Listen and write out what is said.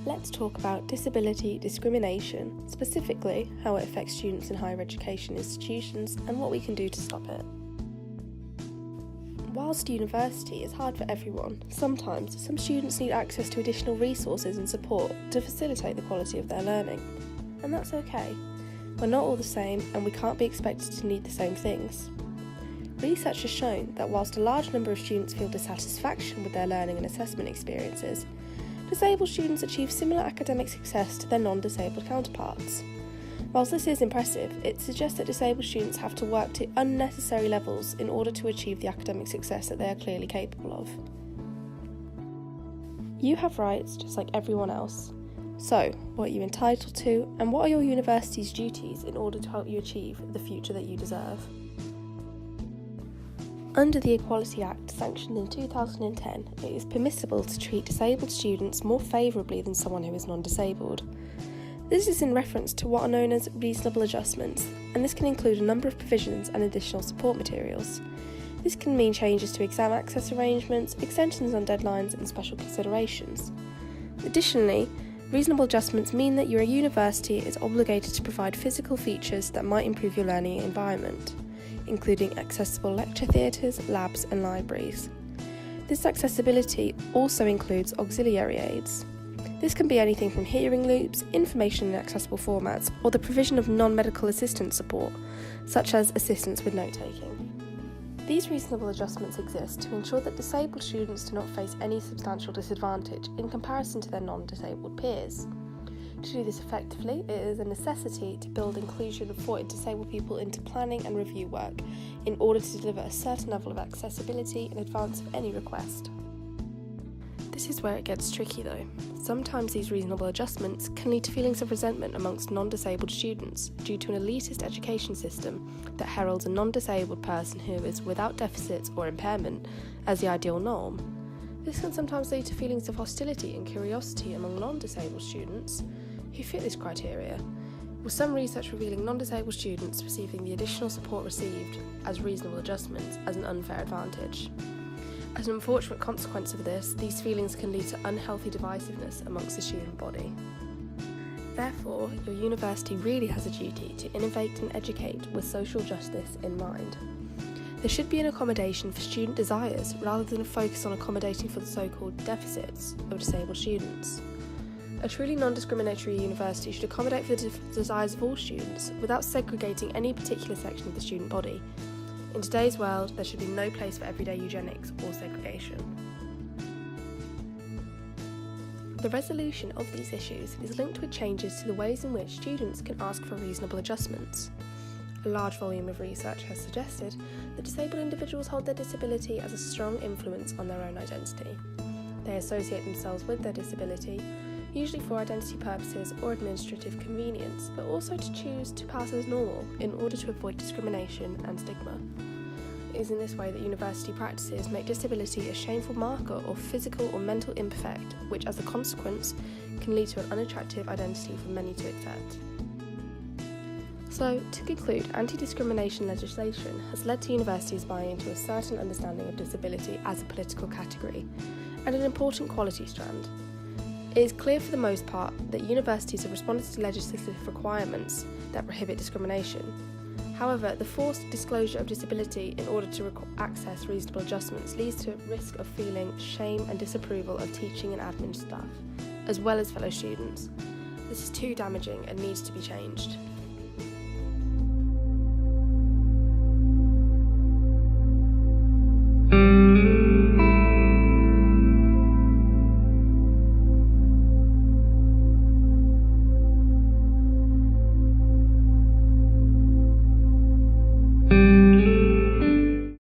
Let's talk about disability discrimination, specifically how it affects students in higher education institutions and what we can do to stop it. Whilst university is hard for everyone, sometimes some students need access to additional resources and support to facilitate the quality of their learning. And that's okay. We're not all the same and we can't be expected to need the same things. Research has shown that whilst a large number of students feel dissatisfaction with their learning and assessment experiences, disabled students achieve similar academic success to their non-disabled counterparts. Whilst this is impressive, it suggests that disabled students have to work to unnecessary levels in order to achieve the academic success that they are clearly capable of. You have rights just like everyone else. So, what are you entitled to, and what are your university's duties in order to help you achieve the future that you deserve? Under the Equality Act, sanctioned in 2010, it is permissible to treat disabled students more favourably than someone who is non-disabled. This is in reference to what are known as reasonable adjustments, and this can include a number of provisions and additional support materials. This can mean changes to exam access arrangements, extensions on deadlines, and special considerations. Additionally, reasonable adjustments mean that your university is obligated to provide physical features that might improve your learning environment, including accessible lecture theatres, labs and libraries. This accessibility also includes auxiliary aids. This can be anything from hearing loops, information in accessible formats, or the provision of non-medical assistance support, such as assistance with note-taking. These reasonable adjustments exist to ensure that disabled students do not face any substantial disadvantage in comparison to their non-disabled peers. To do this effectively, it is a necessity to build inclusion for disabled people into planning and review work in order to deliver a certain level of accessibility in advance of any request. This is where it gets tricky though. Sometimes these reasonable adjustments can lead to feelings of resentment amongst non-disabled students due to an elitist education system that heralds a non-disabled person who is without deficits or impairment as the ideal norm. This can sometimes lead to feelings of hostility and curiosity among non-disabled students who fit this criteria, with some research revealing non-disabled students receiving the additional support received as reasonable adjustments as an unfair advantage. As an unfortunate consequence of this, these feelings can lead to unhealthy divisiveness amongst the student body. Therefore, your university really has a duty to innovate and educate with social justice in mind. There should be an accommodation for student desires rather than a focus on accommodating for the so-called deficits of disabled students. A truly non-discriminatory university should accommodate for the desires of all students without segregating any particular section of the student body. In today's world, there should be no place for everyday eugenics or segregation. The resolution of these issues is linked with changes to the ways in which students can ask for reasonable adjustments. A large volume of research has suggested that disabled individuals hold their disability as a strong influence on their own identity. They associate themselves with their disability, usually for identity purposes or administrative convenience, but also to choose to pass as normal in order to avoid discrimination and stigma. It is in this way that university practices make disability a shameful marker of physical or mental imperfect, which as a consequence can lead to an unattractive identity for many to accept. So, to conclude, anti-discrimination legislation has led to universities buying into a certain understanding of disability as a political category and an important quality strand. It is clear for the most part that universities have responded to legislative requirements that prohibit discrimination. However, the forced disclosure of disability in order to access reasonable adjustments leads to a risk of feeling shame and disapproval of teaching and admin staff, as well as fellow students. This is too damaging and needs to be changed.